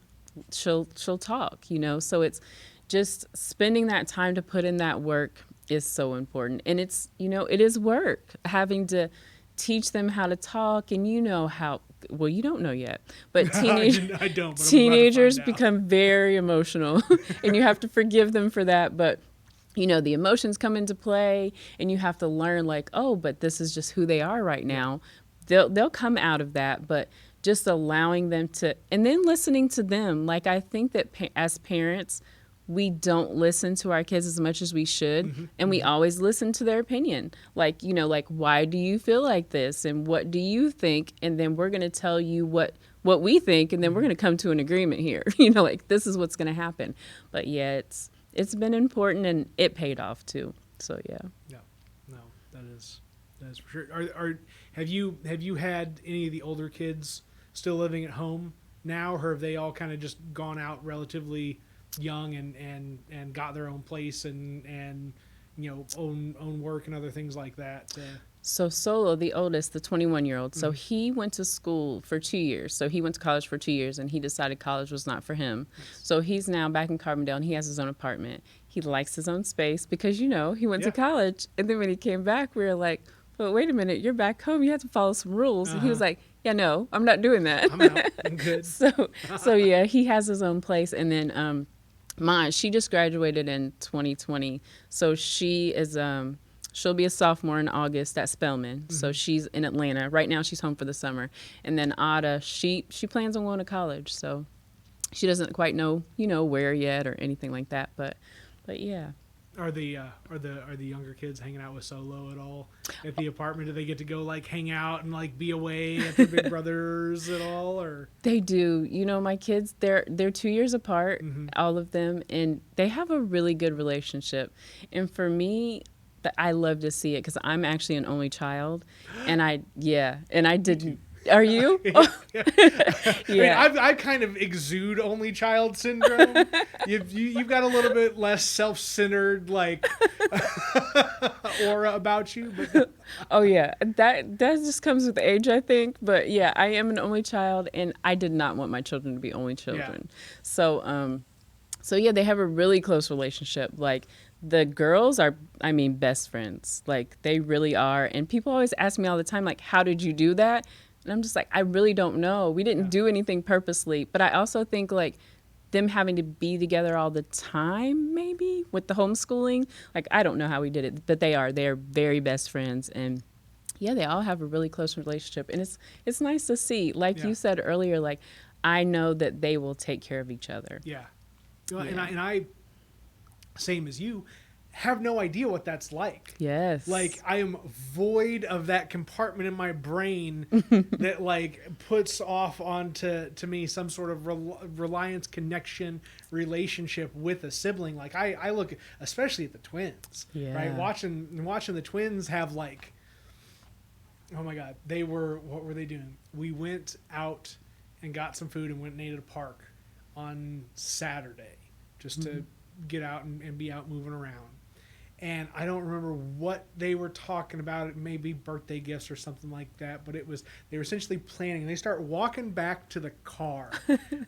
she'll talk, So it's just spending that time to put in that work is so important. And it's, it is work having to teach them how to talk. And you don't know yet, but I don't, but teenagers become very emotional and you have to forgive them for that. But the emotions come into play and you have to learn like, oh, but this is just who they are right now. They'll come out of that, but just allowing them to, and then listening to them. Like, I think that as parents, we don't listen to our kids as much as we should. Mm-hmm. And we always listen to their opinion. Like, like, why do you feel like this? And what do you think? And then we're going to tell you what we think. And then we're going to come to an agreement here. Like, this is what's going to happen. But yeah, it's been important and it paid off too. So yeah. Yeah. No, that is for sure. Have you had any of the older kids still living at home now, or have they all kind of just gone out relatively young and got their own place and own work and other things like that? So Solo, the oldest, the 21-year-old, so he went to school for 2 years. So he went to college for 2 years, and he decided college was not for him. Nice. So he's now back in Carbondale, and he has his own apartment. He likes his own space because, he went to college. And then when he came back, we were like, but wait a minute, you're back home. You have to follow some rules. And he was like, yeah, no, I'm not doing that. I'm out. I'm good. So yeah, he has his own place. And then she just graduated in 2020. So she is... she'll be a sophomore in August at Spelman. Mm-hmm. So she's in Atlanta. Right now she's home for the summer. And then Ada, she plans on going to college. So she doesn't quite know, where yet or anything like that. But yeah. Are the younger kids hanging out with Solo at all at the apartment? Do they get to go like hang out and like be away at their big brothers at all? Or They do. You know, my kids, they're 2 years apart, all of them, and they have a really good relationship. And for me, I love to see it because I'm actually an only child, and I didn't. Are you? Yeah. Yeah. I mean, I kind of exude only child syndrome. You've got a little bit less self-centered like aura about you, but Oh yeah, that just comes with age, I think. But yeah, I am an only child, and I did not want my children to be only children. So yeah, they have a really close relationship. Like the girls are, I mean, best friends. Like they really are. And people always ask me all the time, like, how did you do that? And I'm just like, I really don't know. We didn't do anything purposely. But I also think like them having to be together all the time, maybe with the homeschooling. Like I don't know how we did it, but they're very best friends, and yeah, they all have a really close relationship, and it's nice to see. Like you said earlier, like I know that they will take care of each other. yeah. Well, Yeah. and I same as you, have no idea what that's like. Yes. Like I am void of that compartment in my brain that like puts off onto me some sort of reliance, connection, relationship with a sibling. Like I look especially at the twins, right? Watching the twins have like, oh my God, what were they doing? We went out and got some food and went and ate at a park on Saturday just to get out and be out moving around. And I don't remember what they were talking about. It may be birthday gifts or something like that. But they were essentially planning. And they start walking back to the car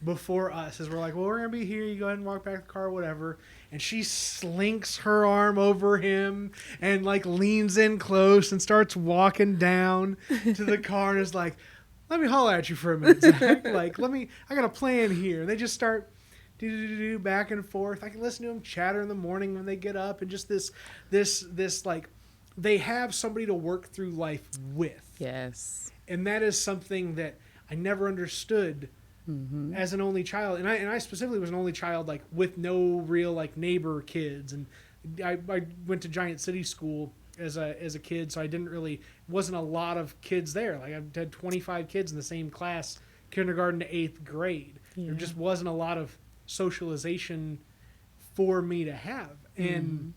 before us. As we're like, well, we're going to be here. You go ahead and walk back to the car, whatever. And she slinks her arm over him and like leans in close and starts walking down to the car and is like, let me holler at you for a minute, Zach. Like, I got a plan here. And they just start do back and forth. I can listen to them chatter in the morning when they get up, and just this like they have somebody to work through life with. Yes. And that is something that I never understood as an only child. And I specifically was an only child, like with no real like neighbor kids. And I went to Giant City School as a kid, so I wasn't a lot of kids there. Like I had 25 kids in the same class, kindergarten to 8th grade. Yeah. There just wasn't a lot of socialization for me to have, and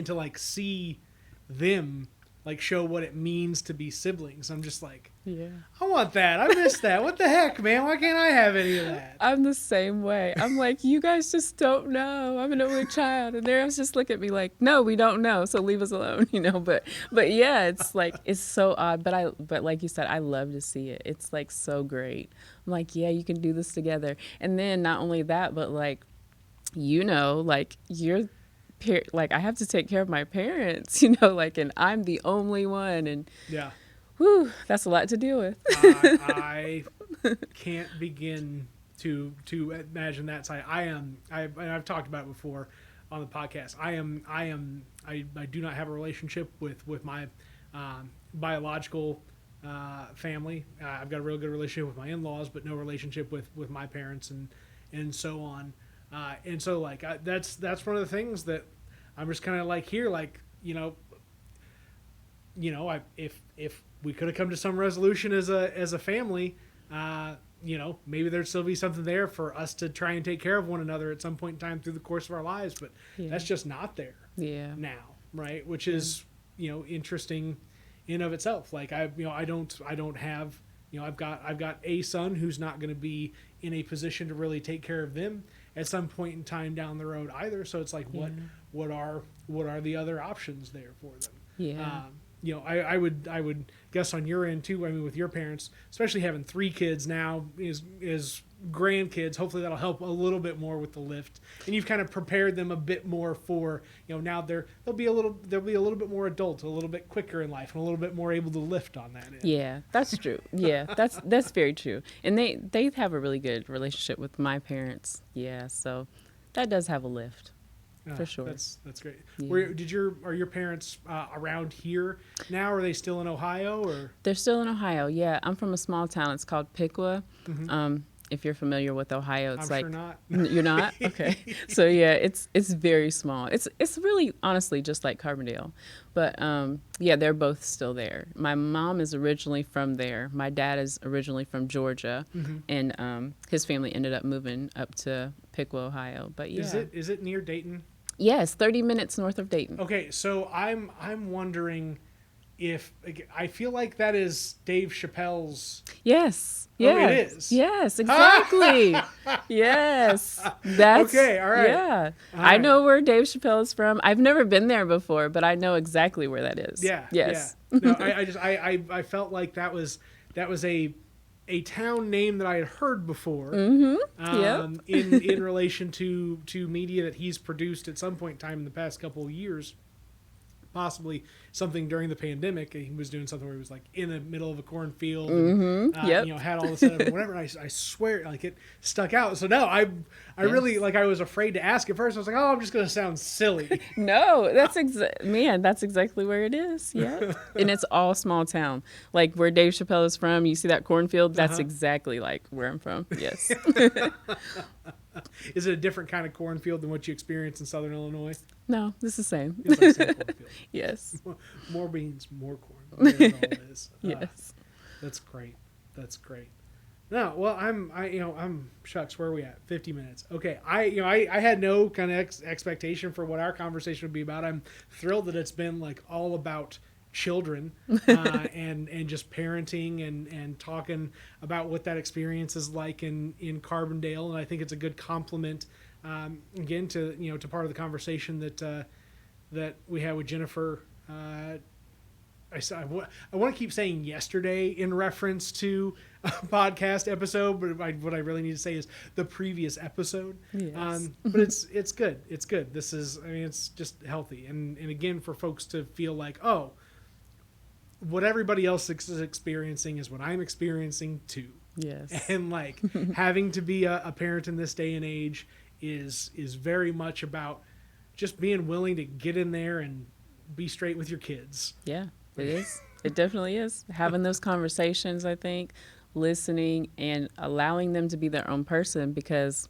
to like see them like show what it means to be siblings. I'm just like, yeah, I want that. I miss that. What the heck, man? Why can't I have any of that? I'm the same way. I'm like, you guys just don't know. I'm an only child, and they're just look at me like, no, we don't know, so leave us alone, you know. But yeah, it's like it's so odd. But like you said, I love to see it. It's like so great. I'm like, yeah, you can do this together. And then not only that, but like, you know, like like I have to take care of my parents, you know, like, and I'm the only one, and yeah, whew, that's a lot to deal with. I can't begin to imagine that side. I've talked about it before on the podcast. I do not have a relationship with my biological family. I've got a real good relationship with my in-laws, but no relationship with my parents and so on. And so like that's one of the things that I'm just kind of like here, like if we could have come to some resolution as a family, maybe there'd still be something there for us to try and take care of one another at some point in time through the course of our lives. But that's just not there now, right? Which is interesting in of itself. Like I don't have I've got a son who's not going to be in a position to really take care of them at some point in time down the road either. So it's like, what are the other options there for them? Yeah. I would guess on your end too. I mean, with your parents, especially having 3 kids now is grandkids. Hopefully that'll help a little bit more with the lift, and you've kind of prepared them a bit more for now they'll be a little bit more adult, a little bit quicker in life, and a little bit more able to lift on that end. Yeah, that's true. Yeah, that's very true. And they have a really good relationship with my parents. Yeah, so that does have a lift. For sure. That's great. Yeah. Are your parents around here now? Or are they still in Ohio? Or They're still in Ohio. Yeah, I'm from a small town. It's called Piqua. if you're familiar with Ohio. It's I'm like sure not. You're not? Okay. So yeah, it's very small. It's really honestly just like Carbondale. But yeah, they're both still there. My mom is originally from there. My dad is originally from Georgia, Mm-hmm. and his family ended up moving up to Piqua, Ohio. But yeah. Is it near Dayton? Yes, 30 minutes north of Dayton. Okay, so I'm wondering if I feel like that is Dave Chappelle's. Yes. Oh, Yeah. it is? Yes, exactly. Yes. That's Okay, all right. Yeah. All I right. know where Dave Chappelle is from. I've never been there before, but I know exactly where that is. Yeah. Yes. Yeah. No, I felt like that was a town name that I had heard before. Mm-hmm. Yep. In relation to media that he's produced at some point in time in the past couple of years. Possibly something during the pandemic. He was doing something where he was like in the middle of a cornfield, and, Yep. had all the setup and whatever. And I swear, like it stuck out. So no, I really like. I was afraid to ask at first. I was like, oh, I'm just going to sound silly. No, that's exactly where it is. Yeah. And it's all small town. Like where Dave Chappelle is from, you see that cornfield? That's exactly like where I'm from. Yes. Is it a different kind of cornfield than what you experience in Southern Illinois? No, it's the same. It's like same cornfield. Yes. More beans, more corn. Whatever it all is. Yes. That's great. That's great. No, well, I'm shucks. Where are we at? 50 minutes. Okay, I had no kind of expectation for what our conversation would be about. I'm thrilled that it's been like all about children and just parenting and talking about what that experience is like in Carbondale. And I think it's a good compliment again to to part of the conversation that we had with Jennifer. I want to keep saying yesterday in reference to a podcast episode, but what I really need to say is the previous episode. Yes. But it's good. It's good. This is, it's just healthy. And again, for folks to feel like, oh, what everybody else is experiencing is what I'm experiencing too. Yes. And like having to be a parent in this day and age is very much about just being willing to get in there and be straight with your kids. Yeah, it is. It definitely is. Having those conversations, I think, listening and allowing them to be their own person, because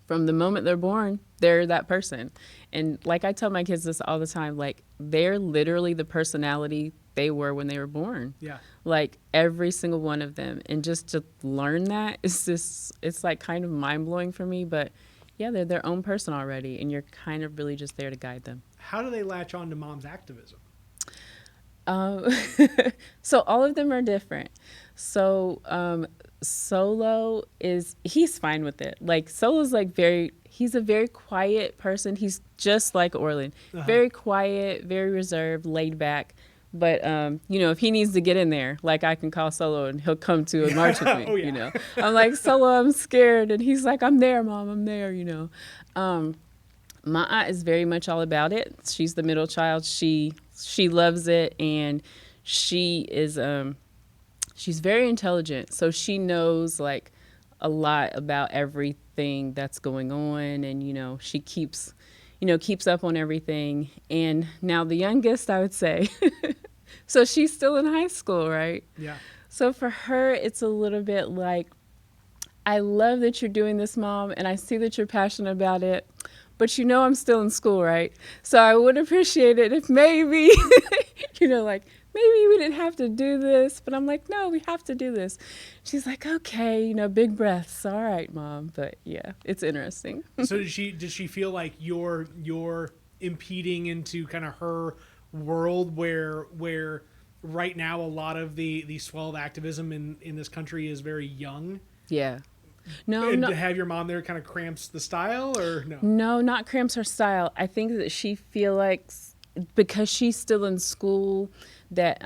from the moment they're born, they're that person. And like I tell my kids this all the time, like they're literally the personality they were when they were born. Yeah. Like every single one of them. And just to learn that is just, it's like kind of mind blowing for me. But yeah, they're their own person already. And you're kind of really just there to guide them. How do they latch on to mom's activism? So all of them are different. So Solo he's fine with it. Like Solo's like he's a very quiet person. He's just like Orland. Very quiet, very reserved, laid back. But if he needs to get in there, like I can call Solo and he'll come to a march with me. Oh, yeah. I'm like, Solo, I'm scared, and he's like, I'm there, Mom, I'm there. My aunt is very much all about it. She's the middle child. She loves it, and she is she's very intelligent. So she knows like a lot about everything that's going on, and she keeps up on everything. And now the youngest, I would say, so she's still in high school, right? Yeah. So for her, it's a little bit like, I love that you're doing this, Mom, and I see that you're passionate about it, but I'm still in school, right? So I would appreciate it if maybe, maybe we didn't have to do this. But I'm like, no, we have to do this. She's like, okay, big breaths. All right, Mom. But yeah, it's interesting. So did she feel like you're impeding into kind of her world where right now a lot of the swell of activism in this country is very young? Yeah. No, and no. to have your mom there kind of cramps the style, or no? No, not cramps her style. I think that she feel like because she's still in school that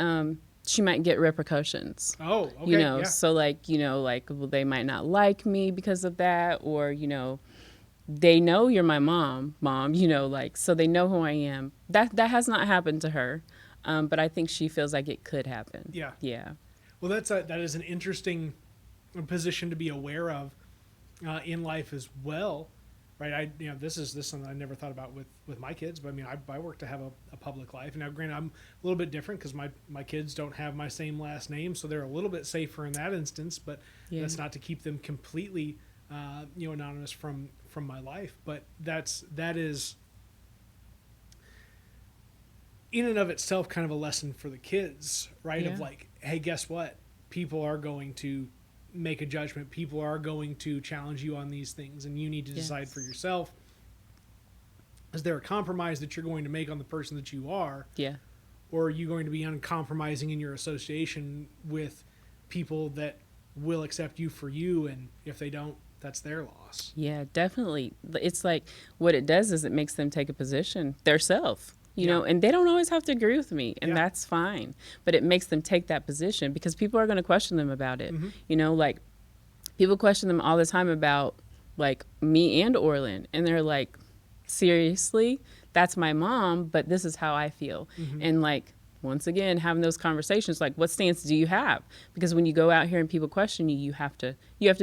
she might get repercussions. Oh, okay. Yeah. So well, they might not like me because of that, or they know you're my mom, so they know who I am. That has not happened to her, but I think she feels like it could happen. Yeah. Yeah. Well, that is an interesting position to be aware of in life as well. right? This is something I never thought about with my kids, but I mean, I work to have a public life. Now, granted, I'm a little bit different because my kids don't have my same last name, so they're a little bit safer in that instance. But Yeah. that's not to keep them completely, anonymous from my life. But that is in and of itself kind of a lesson for the kids, right? Yeah. Of like, hey, guess what? People are going to make a judgment. People are going to challenge you on these things, and you need to decide for yourself. Is there a compromise that you're going to make on the person that you are? Yeah. Or are you going to be uncompromising in your association with people that will accept you for you, and if they don't, that's their loss. Yeah, definitely. It's like what it does is it makes them take a position, their self, and they don't always have to agree with me, and that's fine. But it makes them take that position because people are going to question them about it. Like people question them all the time about like me and Orland, and they're like, seriously, that's my mom, but this is how I feel. And like, once again, having those conversations, like what stance do you have? Because when you go out here and people question you, you have to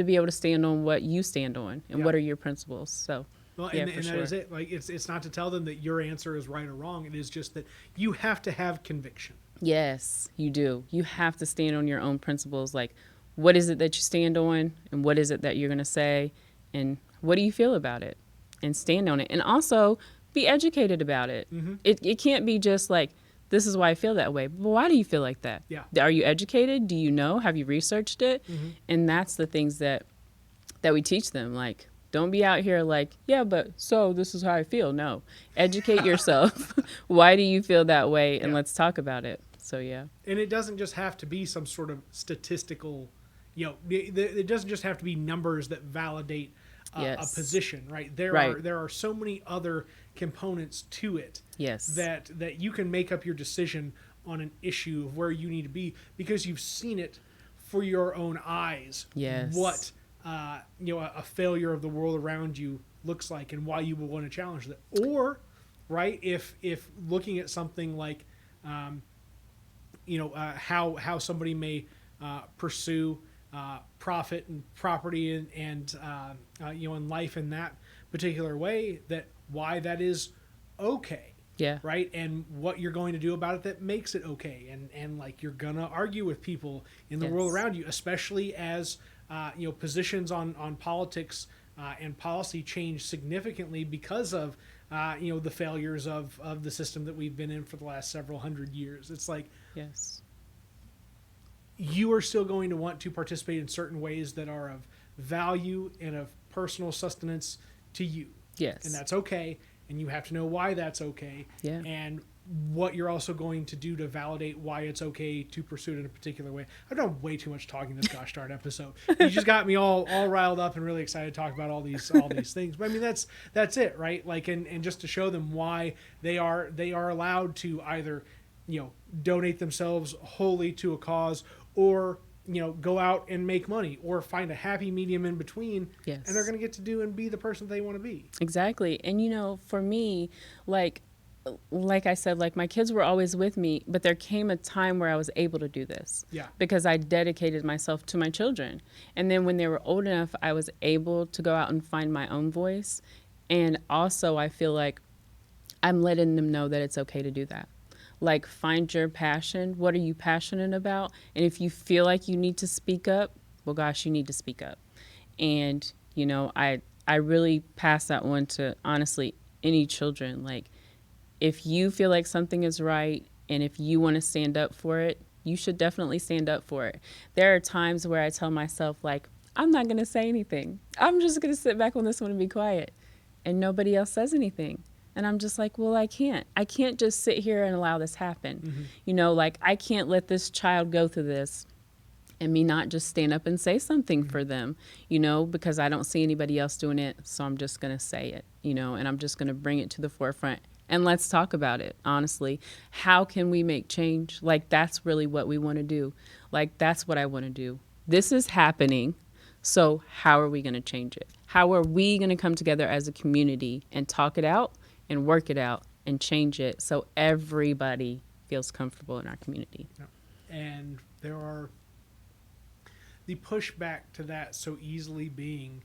be able to stand on what you stand on and what are your principles. So well, yeah, and for that sure. is it. Like it's not to tell them that your answer is right or wrong. It is just that you have to have conviction. Yes, you do. You have to stand on your own principles. Like, what is it that you stand on, and what is it that you're going to say, and what do you feel about it, and stand on it, and also be educated about it. It can't be just like, this is why I feel that way. But why do you feel like that? Yeah. Are you educated? Do you know? Have you researched it? And that's the things that we teach them. Like, don't be out here like, yeah, but so this is how I feel. No, educate yourself. Why do you feel that way? And let's talk about it. So, yeah. And it doesn't just have to be some sort of statistical, it doesn't just have to be numbers that validate a position, right? There are so many other components to it. Yes. That you can make up your decision on an issue of where you need to be because you've seen it for your own eyes. Yes. What a failure of the world around you looks like and why you will want to challenge that. Or, right, if looking at something like how somebody may pursue profit and property and in life in that particular way, that why that is okay. Yeah. Right. And what you're going to do about it that makes it okay. And like you're going to argue with people in the world around you, especially as, positions on politics and policy change significantly because of, the failures of the system that we've been in for the last several hundred years. It's like, yes, you are still going to want to participate in certain ways that are of value and of personal sustenance to you. yes, And that's okay. And you have to know why that's okay. Yeah. And what you're also going to do to validate why it's okay to pursue it in a particular way. I've done way too much talking this gosh darn episode. You just got me all riled up and really excited to talk about all these things. But I mean that's it, right? Like and just to show them why they are allowed to either, donate themselves wholly to a cause or go out and make money or find a happy medium in between. Yes. And they're going to get to do and be the person they want to be. exactly. And for me, like I said, like my kids were always with me, but there came a time where I was able to do this. Yeah. Because I dedicated myself to my children. And then when they were old enough, I was able to go out and find my own voice. And also I feel like I'm letting them know that it's okay to do that. Like, find your passion. What are you passionate about? And if you feel like you need to speak up, well, gosh, you need to speak up. And, I really pass that one to, honestly, any children. Like, if you feel like something is right and if you want to stand up for it, you should definitely stand up for it. There are times where I tell myself, like, I'm not going to say anything. I'm just going to sit back on this one and be quiet. And nobody else says anything. And I'm just like, well, I can't just sit here and allow this happen. Like I can't let this child go through this and me not just stand up and say something for them, because I don't see anybody else doing it. So I'm just going to say it, and I'm just going to bring it to the forefront and let's talk about it. Honestly, how can we make change? Like, that's really what we want to do. Like, that's what I want to do. This is happening. So how are we going to change it? How are we going to come together as a community and talk it out and work it out and change it so everybody feels comfortable in our community? And there are the pushback to that so easily being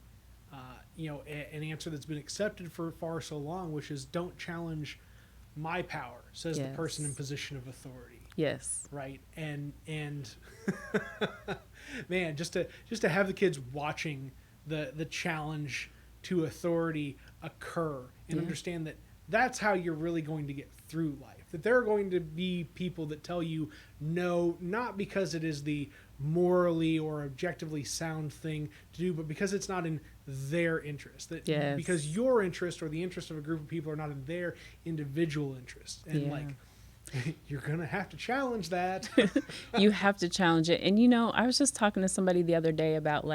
an answer that's been accepted for far so long, which is don't challenge my power, says the person in position of authority. Yes. Right. And man, just to have the kids watching the challenge to authority occur and understand that that's how you're really going to get through life. That there are going to be people that tell you no, not because it is the morally or objectively sound thing to do, but because it's not in their interest. That because your interest or the interest of a group of people are not in their individual interest. And you're going to have to challenge that. You have to challenge it. And, I was just talking to somebody the other day about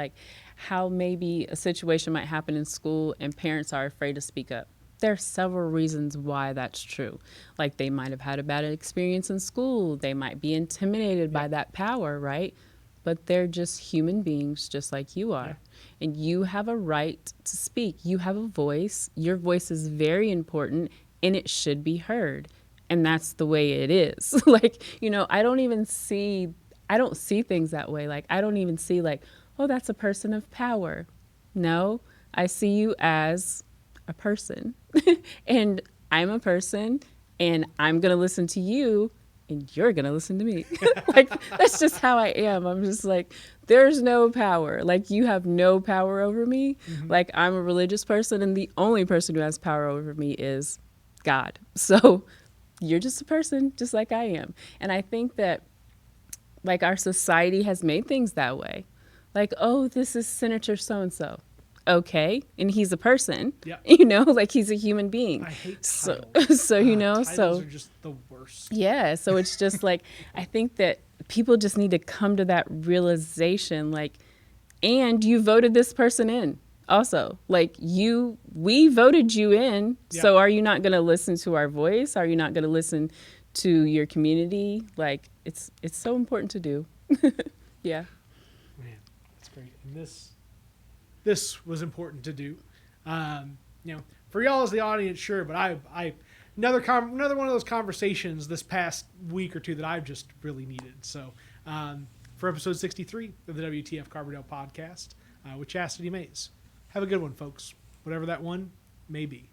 how maybe a situation might happen in school and parents are afraid to speak up. There are several reasons why that's true. Like they might have had a bad experience in school. They might be intimidated by that power, right? But they're just human beings just like you are. Yeah. And you have a right to speak. You have a voice. Your voice is very important and it should be heard. And that's the way it is. I don't see things that way. I don't even see oh, that's a person of power. No, I see you as a person and I'm a person and I'm going to listen to you and you're going to listen to me. That's just how I am. I'm just there's no power. You have no power over me. Mm-hmm. I'm a religious person and the only person who has power over me is God. So you're just a person just like I am. And I think that our society has made things that way. Oh, this is Senator so-and-so. Okay. And he's a person, he's a human being. I hate titles. Titles are just the worst. Yeah. So it's just I think that people just need to come to that realization, and you voted this person in also. We voted you in. Yeah. So are you not going to listen to our voice? Are you not going to listen to your community? It's so important to do. Yeah. Man, that's great. And this was important to do. For y'all as the audience, sure, but I another one of those conversations this past week or two that I've just really needed. So for episode 63 of the WTF Carbondale podcast with Chastity Mays. Have a good one, folks. Whatever that one may be.